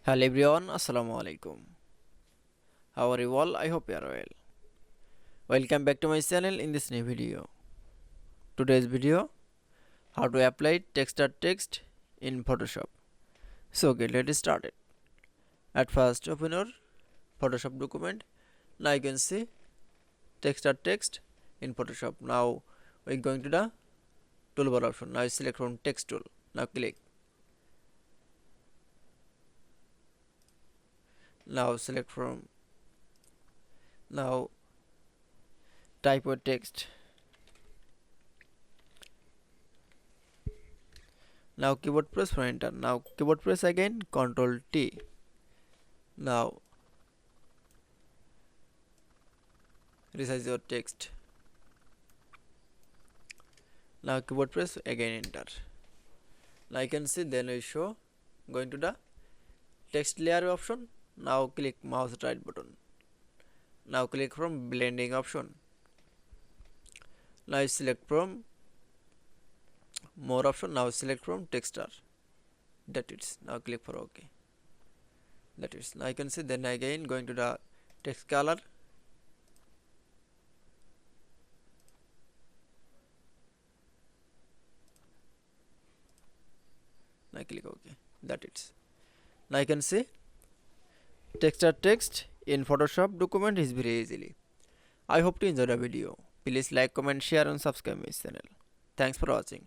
Hello everyone, Assalamu alaikum. How are you all? I hope you are well. Welcome back to my channel in this new video. Today's video, how to apply text in Photoshop. So okay, let's start it. At first, open your Photoshop document. Now you can see text in Photoshop. Now we're going to the toolbar option. Now select from text tool. Now click. Now select from type your text. Now keyboard press for enter. Now keyboard press again Ctrl T. Now resize your text. Now keyboard press again enter. Now you can see then we show going to the text layer option. Now click mouse right button. Now click from blending option. Now select from more option. Now select from texture. That is. Now click for OK. That is. Now you can see then again going to the text color. Now click OK. That is. Now you can see text in Photoshop document is very easily. I hope to enjoy the video. Please like, comment, share and subscribe my channel. Thanks for watching.